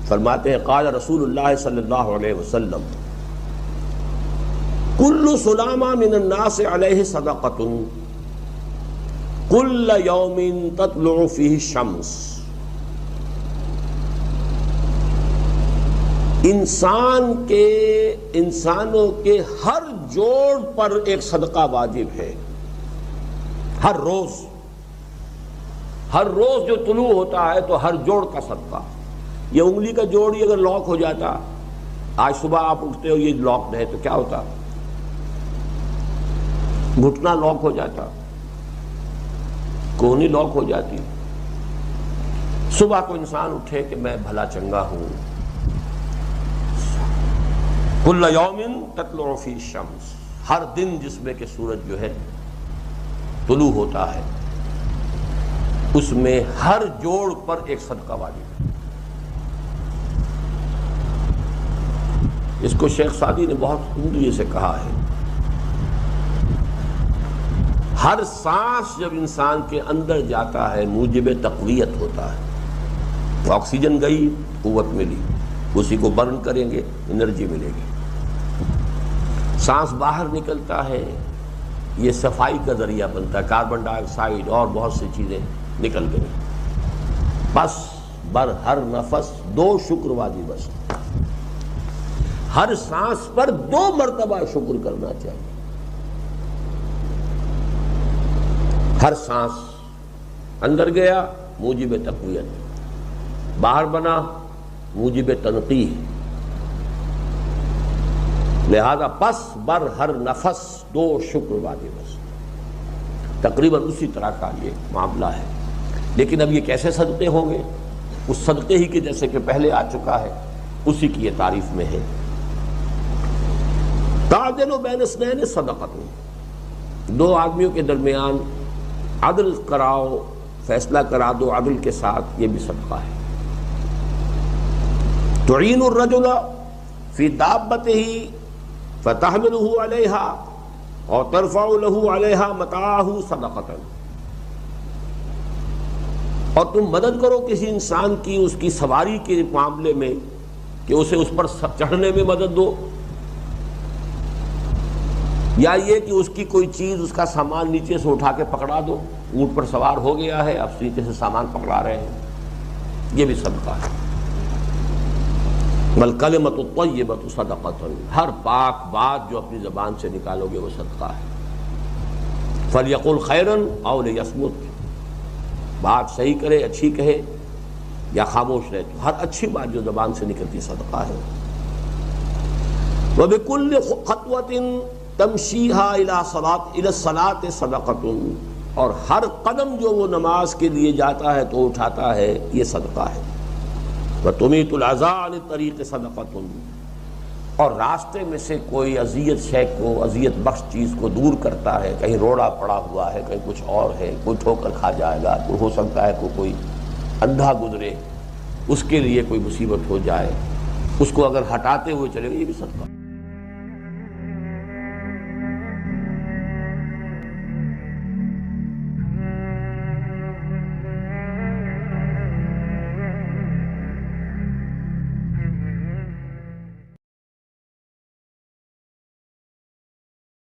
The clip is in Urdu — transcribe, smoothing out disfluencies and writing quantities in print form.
فرماتے ہیں قال رسول اللہ صلی اللہ علیہ وسلم کل سلامہ من الناس علیہ صدقۃ کل یوم تطلع فیہ الشمس. انسانوں کے ہر جوڑ پر ایک صدقہ واجب ہے. ہر روز جو طلوع ہوتا ہے تو ہر جوڑ کا صدقہ. یہ انگلی کا جوڑ ہی اگر لاک ہو جاتا، آج صبح آپ اٹھتے ہو یہ لاک ہے تو کیا ہوتا؟ گھٹنا لاک ہو جاتا، کونی لاک ہو جاتی. صبح کو انسان اٹھے کہ میں بھلا چنگا ہوں. کل یوم تطلع فی الشمس، ہر دن جس میں کہ سورج جو ہے طلوع ہوتا ہے اس میں ہر جوڑ پر ایک صدقہ واجب ہے. اس کو شیخ سعدی نے بہت عمدگی سے کہا ہے. ہر سانس جب انسان کے اندر جاتا ہے موجب تقویت ہوتا ہے. آکسیجن گئی، قوت ملی، اسی کو برن کریں گے انرجی ملے گی. سانس باہر نکلتا ہے، یہ صفائی کا ذریعہ بنتا ہے. کاربن ڈائی آکسائڈ اور بہت سی چیزیں نکل گئی. بس بر ہر نفس 2 شکر واجب بس. ہر سانس پر 2 مرتبہ شکر کرنا چاہیے. ہر سانس اندر گیا موجب تقویت، باہر بنا موجب تنقیح. لہذا پس بر ہر نفس 2 شکر واجب بس. تقریباً اسی طرح کا یہ معاملہ ہے. لیکن اب یہ کیسے صدقے ہوں گے؟ اس صدقے ہی کے جیسے کہ پہلے آ چکا ہے اسی کی یہ تعریف میں ہے. تعدل بین اثنین صدقۃ، 2 آدمیوں کے درمیان عدل کراؤ، فیصلہ کرا دو عدل کے ساتھ، یہ بھی صدقہ ہے. تعین الرجل فی دابتہ فتحملہ علیہا اور ترفع لہ علیہا متاعہ صدقۃ. اور تم مدد کرو کسی انسان کی اس کی سواری کے معاملے میں کہ اسے اس پر چڑھنے میں مدد دو، یا یہ کہ اس کی کوئی چیز، اس کا سامان نیچے سے اٹھا کے پکڑا دو. اونٹ پر سوار ہو گیا ہے، اب نیچے سے سامان پکڑا رہے ہیں، یہ بھی صدقہ ہے. والکلمۃ الطیبۃ صدقۃ، ہر پاک بات جو اپنی زبان سے نکالو گے وہ صدقہ ہے. فلیقل خیرا او لیصمت، بات صحیح کرے، اچھی کہے یا خاموش رہے. ہر اچھی بات جو زبان سے نکلتی صدقہ ہے. وبکل خطوۃ تمشیہا الی الصلاۃ صدقۃ، اور ہر قدم جو وہ نماز کے لیے جاتا ہے تو اٹھاتا ہے یہ صدقہ ہے. وتمیت العزا عن الطریق صدقۃ، اور راستے میں سے کوئی اذیت شے کو، اذیت بخش چیز کو دور کرتا ہے. کہیں روڑا پڑا ہوا ہے، کہیں کچھ اور ہے، کوئی ٹھوکر کھا جائے گا، تو ہو سکتا ہے کوئی اندھا گزرے، اس کے لیے کوئی مصیبت ہو جائے، اس کو اگر ہٹاتے ہوئے چلے گا، یہ بھی صدقہ.